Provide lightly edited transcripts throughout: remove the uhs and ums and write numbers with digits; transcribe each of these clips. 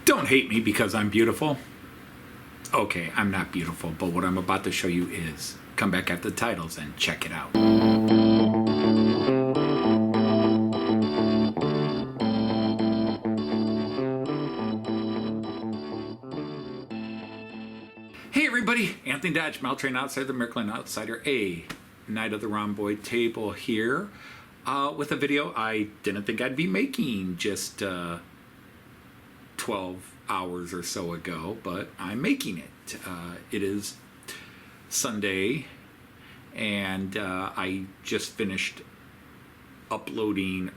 Don't hate me because I'm beautiful. Okay, I'm not beautiful, but what I'm about to show you is. Come back after the titles and check it out. Hey everybody, Anthony Dodge, Märklin Outsider, the Märklin Outsider, a Night of the Rhomboid table here with a video I didn't think I'd be making just 12 hours or so ago, but I'm making it. It is Sunday, and I just finished uploading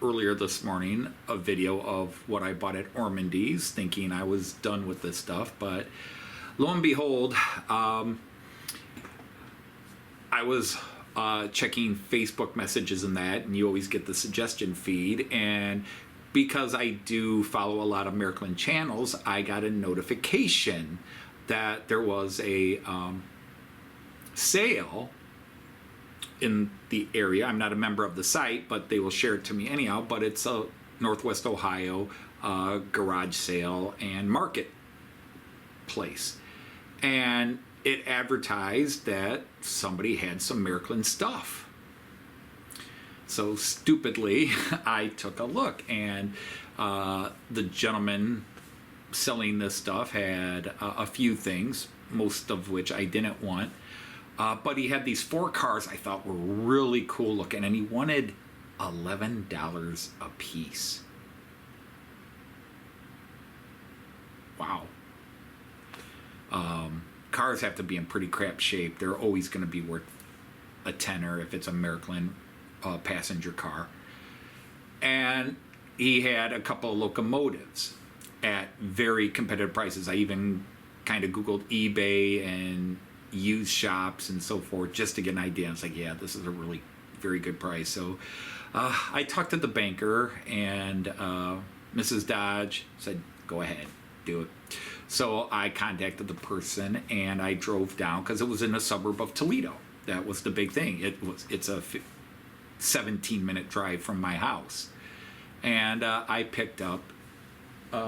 earlier this morning a video of what I bought at Ormondy's, thinking I was done with this stuff, but lo and behold, I was checking Facebook messages and that, and you always get the suggestion feed, and because I do follow a lot of Märklin channels, I got a notification that there was a sale in the area. I'm not a member of the site, but they will share it to me anyhow, but it's a Northwest Ohio garage sale and marketplace. And it advertised that somebody had some Märklin stuff. So stupidly, I took a look, and the gentleman selling this stuff had a few things, most of which I didn't want. But he had these 4 cars I thought were really cool looking, and he wanted $11 a piece. Wow. Cars have to be in pretty crap shape. They're always going to be worth a tenner if it's a Märklin passenger car. And he had a couple of locomotives at very competitive prices. I even kind of Googled eBay and used shops and so forth just to get an idea. I was like, yeah, this is a really very good price. So I talked to the banker, and Mrs. Dodge said, go ahead, do it. So I contacted the person, and I drove down because it was in a suburb of Toledo. That was the big thing. It's a 17-minute drive from my house. And I picked up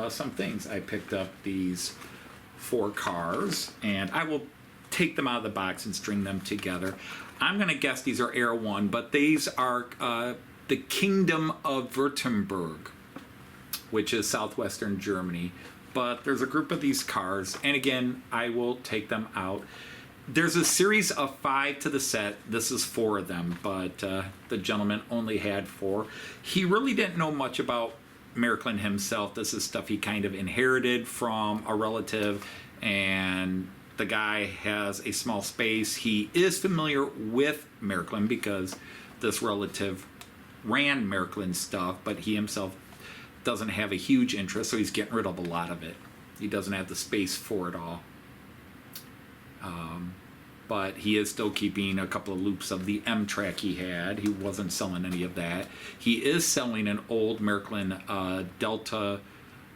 some things. I picked up these 4 cars, and I will take them out of the box and string them together. I'm going to guess these are Air 1, but these are the Kingdom of Württemberg, which is southwestern Germany. But there's a group of these cars, and again, I will take them out. There's a series of 5 to the set. This is 4 of them, but the gentleman only had 4. He really didn't know much about Märklin himself. This is stuff he kind of inherited from a relative, and the guy has a small space. He is familiar with Märklin because this relative ran Märklin stuff, but he himself doesn't have a huge interest, so he's getting rid of a lot of it. He doesn't have the space for it all. But he is still keeping a couple of loops of the M-track he had. He wasn't selling any of that. He is selling an old Märklin Delta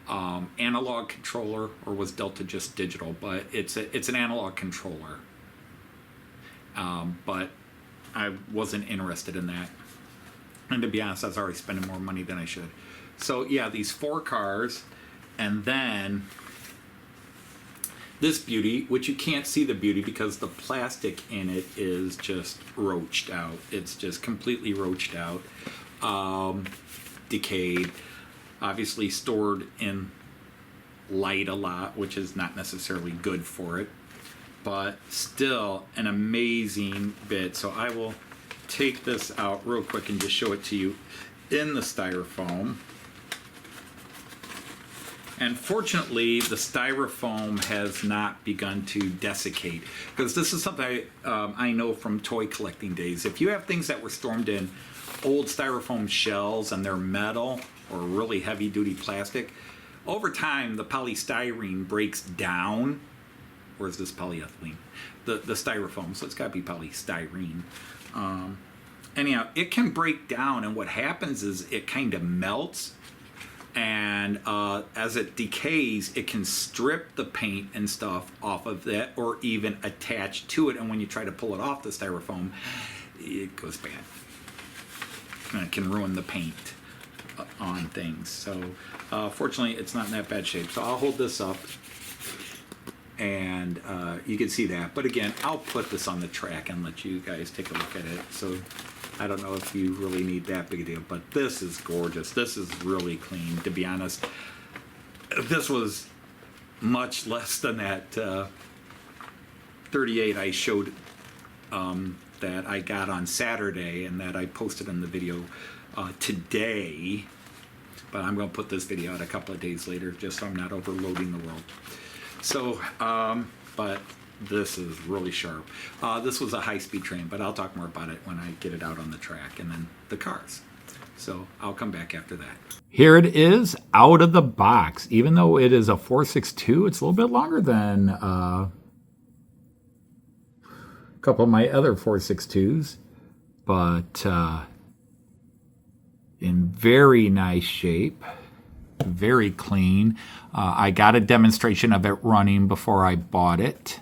analog controller, or was Delta just digital? But it's an analog controller. But I wasn't interested in that. And to be honest, I was already spending more money than I should. So yeah, these 4 cars, and then this beauty, which you can't see the beauty because the plastic in it is just roached out. It's just completely roached out, decayed, obviously stored in light a lot, which is not necessarily good for it, but still an amazing bit. So I will take this out real quick and just show it to you in the styrofoam. And fortunately, the styrofoam has not begun to desiccate, because this is something I know from toy collecting days. If you have things that were stored in old styrofoam shells and they're metal or really heavy-duty plastic, over time the polystyrene breaks down. Or is this polyethylene? The styrofoam, so it's got to be polystyrene. Anyhow, it can break down, and what happens is it kind of melts. And as it decays, it can strip the paint and stuff off of that, or even attach to it. And when you try to pull it off the styrofoam, it goes bad. And it can ruin the paint. on things. So fortunately, it's not in that bad shape. So I'll hold this up, and you can see that. But again, I'll put this on the track and let you guys take a look at it. So I don't know if you really need that big a deal, but this is gorgeous. This is really clean, to be honest. This was much less than that 38 I showed that I got on Saturday and that I posted in the video today. But I'm going to put this video out a couple of days later just so I'm not overloading the world. So, but this is really sharp. This was a high-speed train, but I'll talk more about it when I get it out on the track, and then the cars. So I'll come back after that. Here it is out of the box. Even though it is a 462, it's a little bit longer than a couple of my other 462s, but in very nice shape, very clean. I got a demonstration of it running before I bought it,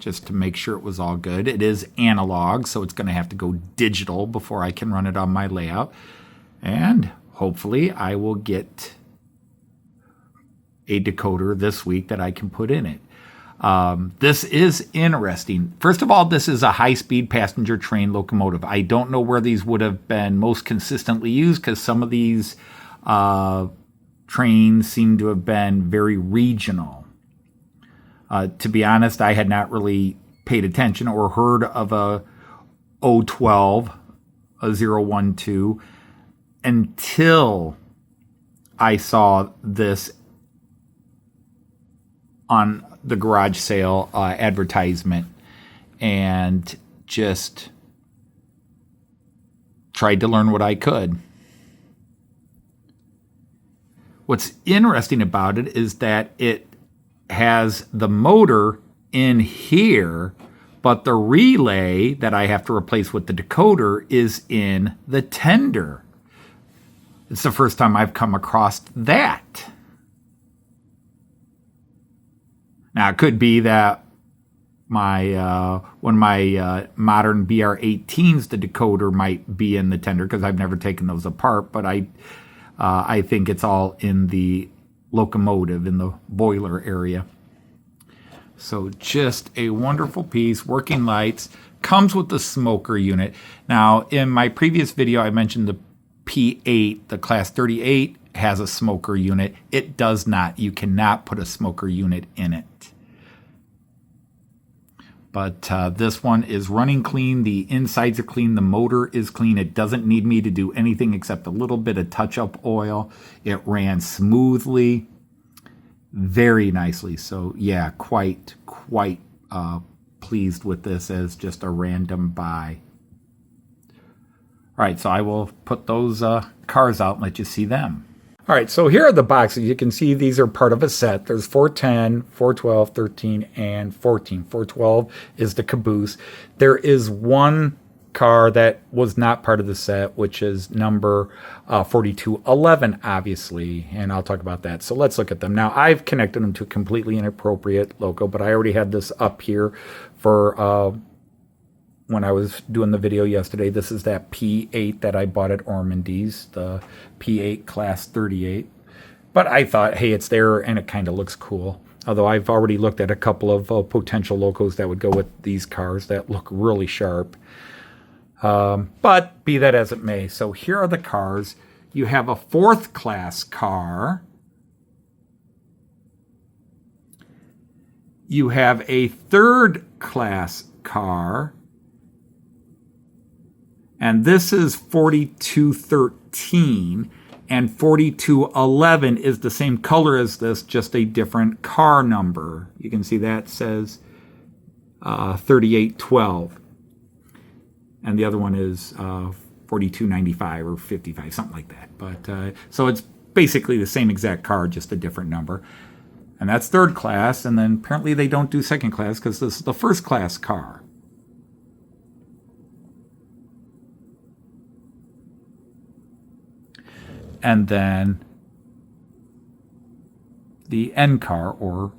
just to make sure it was all good. It is analog, so it's going to have to go digital before I can run it on my layout. And hopefully I will get a decoder this week that I can put in it. This is interesting. First of all, this is a high-speed passenger train locomotive. I don't know where these would have been most consistently used, because some of these trains seem to have been very regional. To be honest, I had not really paid attention or heard of a 012, a 012, until I saw this on the garage sale advertisement, and just tried to learn what I could. What's interesting about it is that it has the motor in here, but the relay that I have to replace with the decoder is in the tender. It's the first time I've come across that. Now, it could be that my when my modern BR18s, the decoder might be in the tender, because I've never taken those apart, but I think it's all in the locomotive, in the boiler area. So just a wonderful piece, working lights, comes with the smoker unit. Now, in my previous video, I mentioned the P8, the Class 38, has a smoker unit. It does not. You cannot put a smoker unit in it. But this one is running clean. The insides are clean. The motor is clean. It doesn't need me to do anything except a little bit of touch-up oil. It ran smoothly, very nicely. So yeah, quite pleased with this as just a random buy. All right, so I will put those cars out and let you see them. All right, so here are the boxes. You can see these are part of a set. There's 410, 412, 13, and 14. 412 is the caboose. There is one car that was not part of the set, which is number 4211, obviously, and I'll talk about that. So let's look at them. Now, I've connected them to a completely inappropriate loco, but I already had this up here for when I was doing the video yesterday. This is that P8 that I bought at Ormondy's, the P8 Class 38. But I thought, hey, it's there and it kind of looks cool. Although I've already looked at a couple of potential locos that would go with these cars that look really sharp. But be that as it may. So here are the cars. You have a 4th class car. You have a 3rd class car. And this is 4213, and 4211 is the same color as this, just a different car number. You can see that says 3812. And the other one is 4295 or 55, something like that. But so it's basically the same exact car, just a different number. And that's 3rd class, and then apparently they don't do 2nd class because this is the 1st class car. And then the N car, or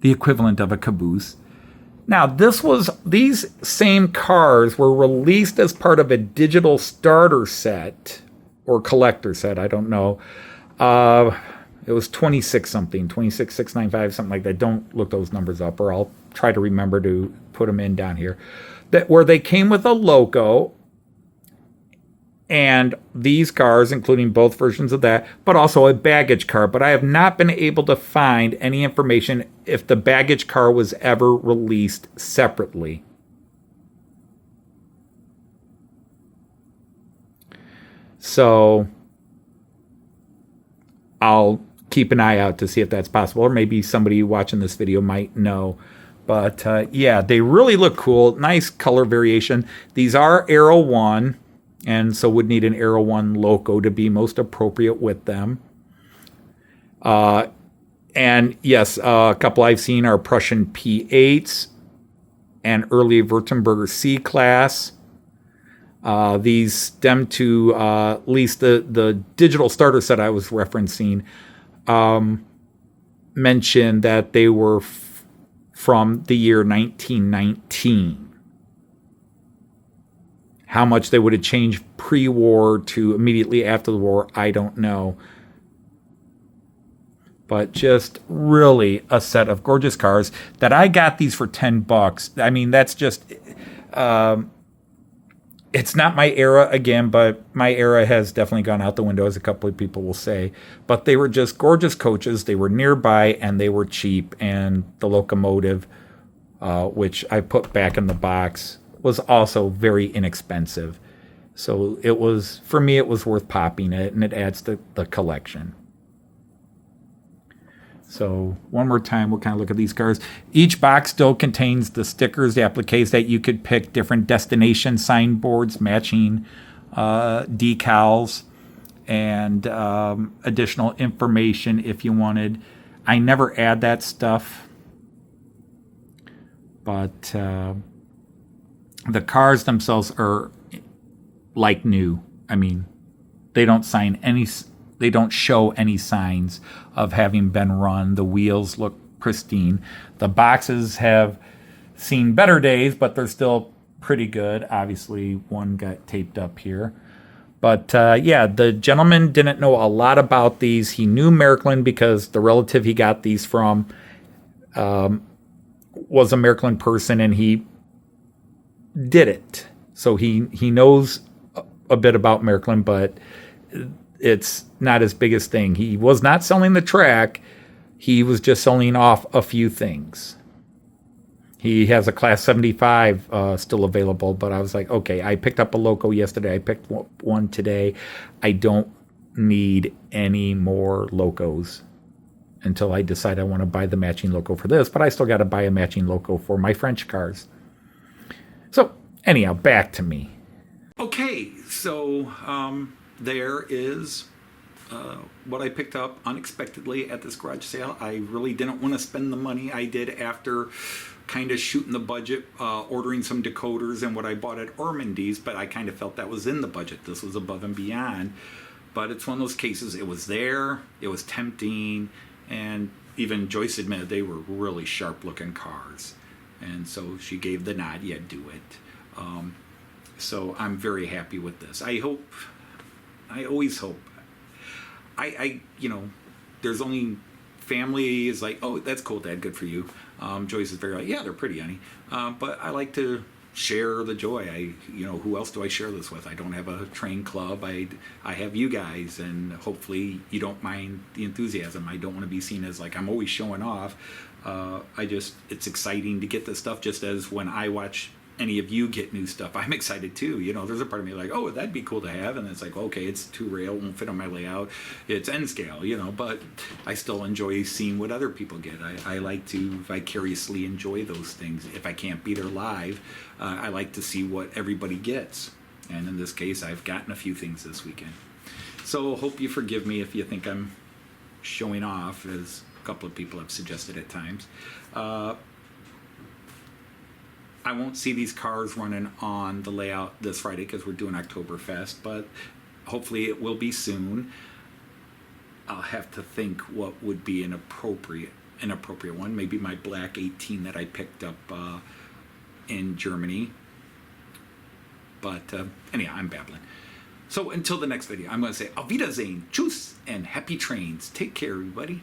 the equivalent of a caboose. Now, these same cars were released as part of a digital starter set or collector set. I don't know. It was 26 something, 26695, something like that. Don't look those numbers up, or I'll try to remember to put them in down here. That where they came with a loco, and these cars, including both versions of that, but also a baggage car. But I have not been able to find any information if the baggage car was ever released separately. So I'll keep an eye out to see if that's possible, or maybe somebody watching this video might know. But yeah, they really look cool. Nice color variation. These are Aero 1. And so would need an Aero 1 loco to be most appropriate with them. And yes, a couple I've seen are Prussian P8s and early Württemberger C-Class. These stem to at least the digital starter set I was referencing mentioned that they were from the year 1919. How much they would have changed pre-war to immediately after the war, I don't know. But just really a set of gorgeous cars that I got these for $10. I mean, that's just, it's not my era again, but my era has definitely gone out the window, as a couple of people will say. But they were just gorgeous coaches. They were nearby and they were cheap. And the locomotive, which I put back in the box, was also very inexpensive. So it was, for me, it was worth popping it, and it adds to the collection. So one more time, we'll kind of look at these cars. Each box still contains the stickers, the appliques that you could pick, different destination signboards, matching decals, and additional information if you wanted. I never add that stuff, but the cars themselves are like new. I mean, they don't show any signs of having been run. The wheels look pristine. The boxes have seen better days, but they're still pretty good. Obviously, one got taped up here. But yeah, the gentleman didn't know a lot about these. He knew Märklin because the relative he got these from was a Märklin person, and he did it. So he knows a bit about Märklin, but it's not his biggest thing. He was not selling the track. He was just selling off a few things. He has a Class 75 still available, but I was like, okay, I picked up a loco yesterday. I picked one today. I don't need any more locos until I decide I want to buy the matching loco for this, but I still got to buy a matching loco for my French cars. So anyhow, back to me. Okay, so there is what I picked up unexpectedly at this garage sale. I really didn't want to spend the money I did after kind of shooting the budget, ordering some decoders and what I bought at Ormandy's, but I kind of felt that was in the budget. This was above and beyond. But it's one of those cases, it was there, it was tempting, and even Joyce admitted they were really sharp looking cars. And so she gave the nod, yeah, do it. So I'm very happy with this. I always hope, there's only family is like, oh, that's cool, Dad, good for you. Joyce is very like, yeah, they're pretty, honey. But I like to share the joy. Who else do I share this with? I don't have a train club. I have you guys, and hopefully you don't mind the enthusiasm. I don't want to be seen as like I'm always showing off. It's exciting to get this stuff, just as when I watch any of you get new stuff, I'm excited too. There's a part of me like, oh, that'd be cool to have, and it's like, okay, it's too rail, won't fit on my layout, it's N scale, but I still enjoy seeing what other people get. I like to vicariously enjoy those things. If I can't be there live, I like to see what everybody gets, and in this case, I've gotten a few things this weekend. So hope you forgive me if you think I'm showing off, as a couple of people have suggested at times. I won't see these cars running on the layout this Friday because we're doing Oktoberfest, but hopefully it will be soon. I'll have to think what would be an appropriate an appropriate one. Maybe my black 18 that I picked up in Germany. But anyhow, I'm babbling. So until the next video, I'm going to say Auf Wiedersehen, tschüss, and happy trains. Take care, everybody.